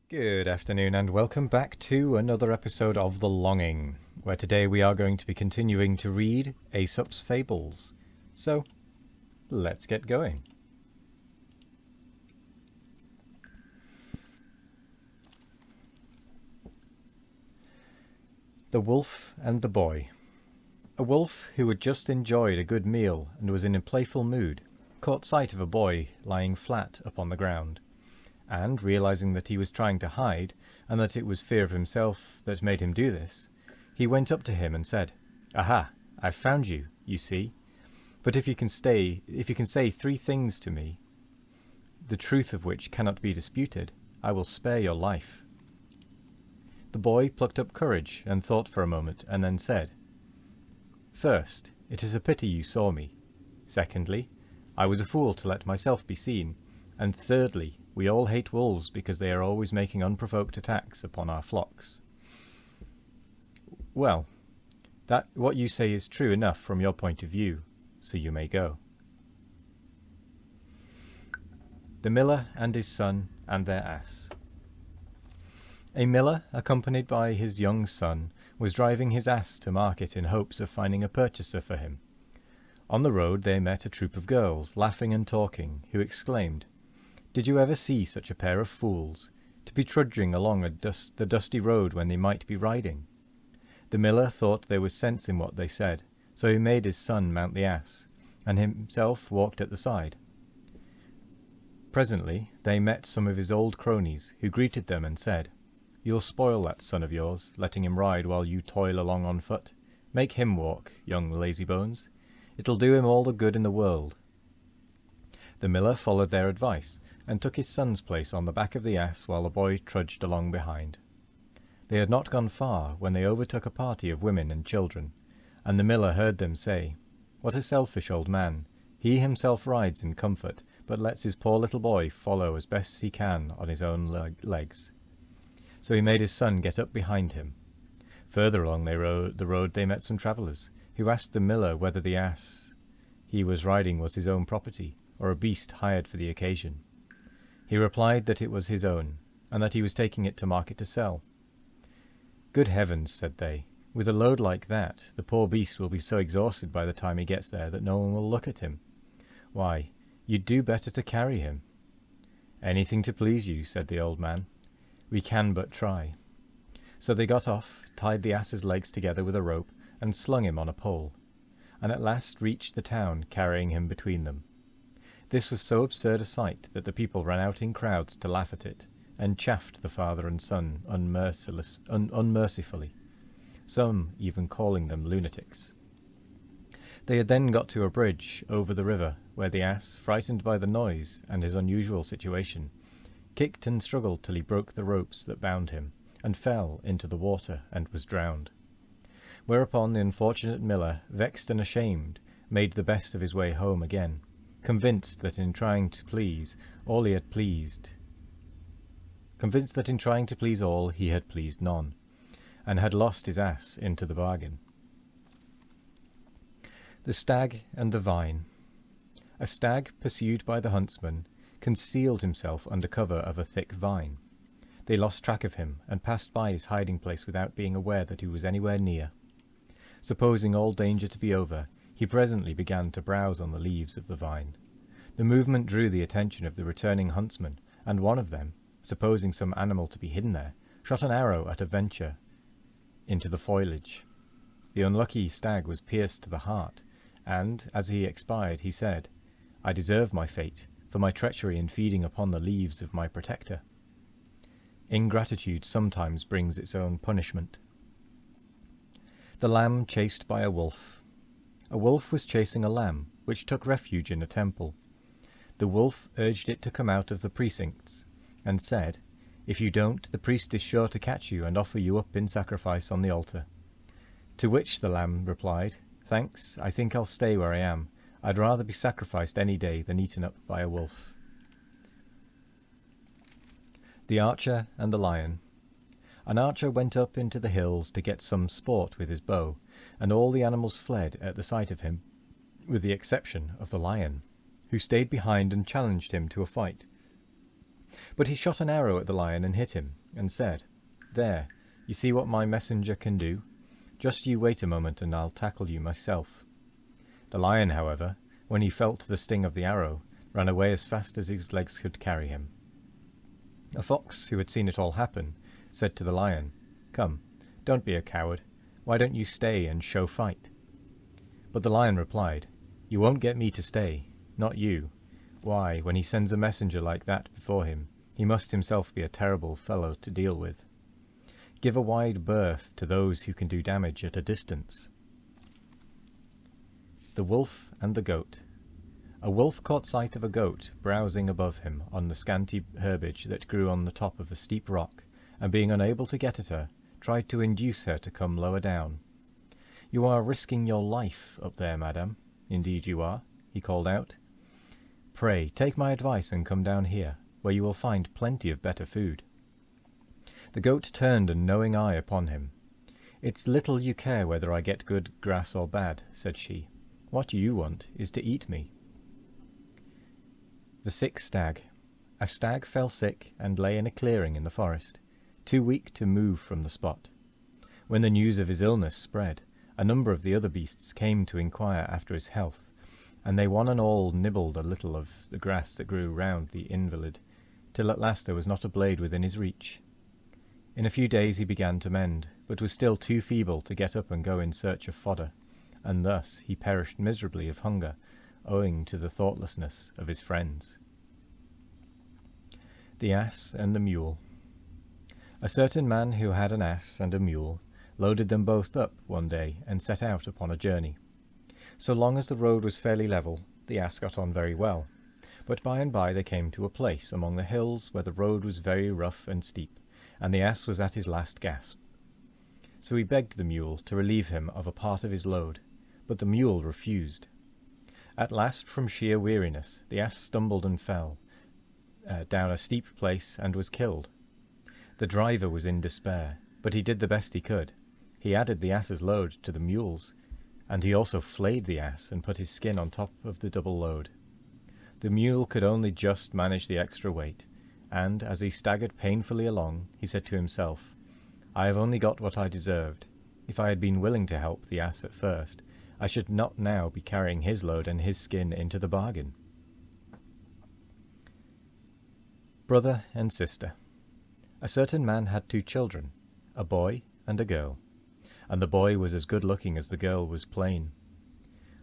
Good afternoon and welcome back to another episode of The Longing, where today we are going to be continuing to read Aesop's Fables. So, let's get going. The Wolf and the Boy. A wolf who had just enjoyed a good meal and was in a playful mood caught sight of a boy lying flat upon the ground. And, realizing that he was trying to hide, and that it was fear of himself that made him do this, he went up to him and said, "Aha, I've found you, you see. But if you can say 3 things to me, the truth of which cannot be disputed, I will spare your life." The boy plucked up courage and thought for a moment, and then said, "First, it is a pity you saw me. Secondly, I was a fool to let myself be seen. And thirdly, we all hate wolves because they are always making unprovoked attacks upon our flocks." "Well, that what you say is true enough from your point of view, so you may go." The Miller and his Son and their Ass. A miller, accompanied by his young son, was driving his ass to market in hopes of finding a purchaser for him. On the road they met a troop of girls, laughing and talking, who exclaimed, "Did you ever see such a pair of fools, to be trudging along the dusty road when they might be riding?" The miller thought there was sense in what they said, so he made his son mount the ass, and himself walked at the side. Presently they met some of his old cronies, who greeted them and said, "You'll spoil that son of yours, letting him ride while you toil along on foot. Make him walk, young lazybones. It'll do him all the good in the world." The miller followed their advice, and took his son's place on the back of the ass while the boy trudged along behind. They had not gone far when they overtook a party of women and children, and the miller heard them say, "What a selfish old man! He himself rides in comfort, but lets his poor little boy follow as best he can on his own legs." So he made his son get up behind him. Further along the road they met some travellers, who asked the miller whether the ass he was riding was his own property, or a beast hired for the occasion. He replied that it was his own, and that he was taking it to market to sell. "Good heavens," said they, "with a load like that, the poor beast will be so exhausted by the time he gets there that no one will look at him. Why, you'd do better to carry him." "Anything to please you," said the old man. "We can but try." So they got off, tied the ass's legs together with a rope, and slung him on a pole, and at last reached the town, carrying him between them. This was so absurd a sight that the people ran out in crowds to laugh at it, and chaffed the father and son unmercifully, some even calling them lunatics. They had then got to a bridge over the river, where the ass, frightened by the noise and his unusual situation, kicked and struggled till he broke the ropes that bound him, and fell into the water and was drowned. Whereupon the unfortunate miller, vexed and ashamed, made the best of his way home again, convinced that in trying to please all he had pleased none, and had lost his ass into the bargain. The Stag and the Vine. A stag, pursued by the huntsman, concealed himself under cover of a thick vine. They lost track of him, and passed by his hiding place without being aware that he was anywhere near. Supposing all danger to be over, he presently began to browse on the leaves of the vine. The movement drew the attention of the returning huntsmen, and one of them, supposing some animal to be hidden there, shot an arrow at a venture into the foliage. The unlucky stag was pierced to the heart, and, as he expired, he said, "I deserve my fate, for my treachery in feeding upon the leaves of my protector." Ingratitude sometimes brings its own punishment. The Lamb chased by a wolf. A wolf was chasing a lamb, which took refuge in a temple. The wolf urged it to come out of the precincts, and said, "If you don't, the priest is sure to catch you and offer you up in sacrifice on the altar." To which the lamb replied, "Thanks, I think I'll stay where I am. I'd rather be sacrificed any day than eaten up by a wolf." The Archer and the Lion. An archer went up into the hills to get some sport with his bow, and all the animals fled at the sight of him, with the exception of the lion, who stayed behind and challenged him to a fight. But he shot an arrow at the lion and hit him, and said, "There, you see what my messenger can do? Just you wait a moment and I'll tackle you myself." The lion, however, when he felt the sting of the arrow, ran away as fast as his legs could carry him. A fox, who had seen it all happen, said to the lion, "Come, don't be a coward. Why don't you stay and show fight?" But the lion replied, "You won't get me to stay, not you. Why, when he sends a messenger like that before him, he must himself be a terrible fellow to deal with. Give a wide berth to those who can do damage at a distance." The Wolf and the Goat. A wolf caught sight of a goat browsing above him on the scanty herbage that grew on the top of a steep rock, and being unable to get at her, tried to induce her to come lower down. "You are risking your life up there, madam. Indeed you are," he called out. "Pray take my advice and come down here, where you will find plenty of better food." The goat turned a knowing eye upon him. "It's little you care whether I get good grass or bad," said she. "What you want is to eat me." The Sick Stag. A stag fell sick and lay in a clearing in the forest, too weak to move from the spot. When the news of his illness spread, a number of the other beasts came to inquire after his health, and they one and all nibbled a little of the grass that grew round the invalid, till at last there was not a blade within his reach. In a few days he began to mend, but was still too feeble to get up and go in search of fodder, and thus he perished miserably of hunger, owing to the thoughtlessness of his friends. The Ass and the Mule. A certain man who had an ass and a mule loaded them both up one day and set out upon a journey. So long as the road was fairly level, the ass got on very well, but by and by they came to a place among the hills where the road was very rough and steep, and the ass was at his last gasp. So he begged the mule to relieve him of a part of his load, but the mule refused. At last, from sheer weariness, the ass stumbled and fell down a steep place and was killed. The driver was in despair, but he did the best he could. He added the ass's load to the mule's, and he also flayed the ass and put his skin on top of the double load. The mule could only just manage the extra weight, and, as he staggered painfully along, he said to himself, "I have only got what I deserved. If I had been willing to help the ass at first, I should not now be carrying his load and his skin into the bargain." Brother and Sister. A certain man had 2 children, a boy and a girl, and the boy was as good-looking as the girl was plain.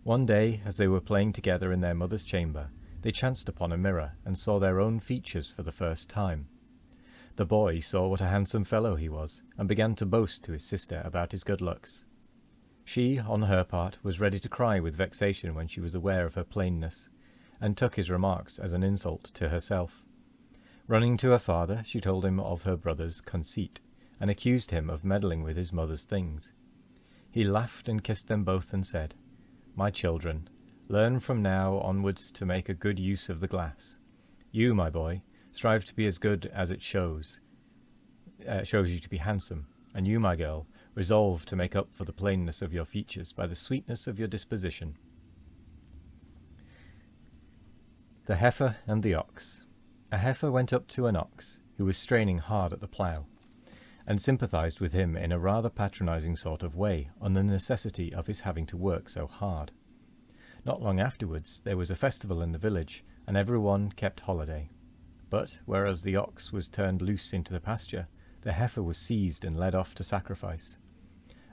One day, as they were playing together in their mother's chamber, they chanced upon a mirror and saw their own features for the first time. The boy saw what a handsome fellow he was, and began to boast to his sister about his good looks. She, on her part, was ready to cry with vexation when she was aware of her plainness, and took his remarks as an insult to herself. Running to her father, she told him of her brother's conceit, and accused him of meddling with his mother's things. He laughed and kissed them both and said, "My children, learn from now onwards to make a good use of the glass. You, my boy, strive to be as good as it shows you to be handsome, and you, my girl, resolve to make up for the plainness of your features by the sweetness of your disposition." The Heifer and the Ox. A heifer went up to an ox, who was straining hard at the plough, and sympathized with him in a rather patronizing sort of way on the necessity of his having to work so hard. Not long afterwards there was a festival in the village, and every one kept holiday. But, whereas the ox was turned loose into the pasture, the heifer was seized and led off to sacrifice.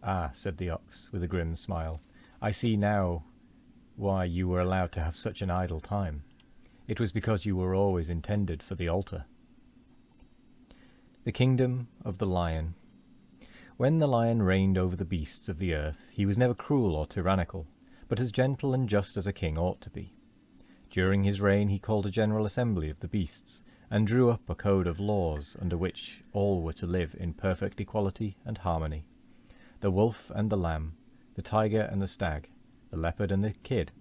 "Ah," said the ox, with a grim smile, "I see now why you were allowed to have such an idle time. It was because you were always intended for the altar." The Kingdom of the Lion. When the lion reigned over the beasts of the earth, he was never cruel or tyrannical, but as gentle and just as a king ought to be. During his reign he called a general assembly of the beasts, and drew up a code of laws under which all were to live in perfect equality and harmony. The wolf and the lamb, the tiger and the stag, the leopard and the kid,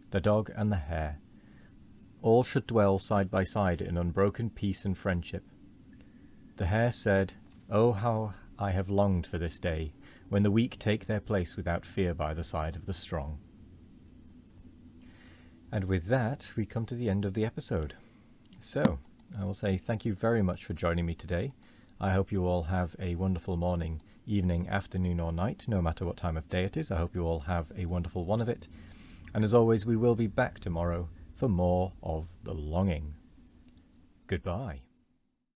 the dog and the hare, all should dwell side by side in unbroken peace and friendship. The hare said, "Oh, how I have longed for this day, when the weak take their place without fear by the side of the strong." And with that, we come to the end of the episode. So, I will say thank you very much for joining me today. I hope you all have a wonderful morning, evening, afternoon or night, no matter what time of day it is. I hope you all have a wonderful one of it. And as always, we will be back tomorrow for more of The Longing. Goodbye.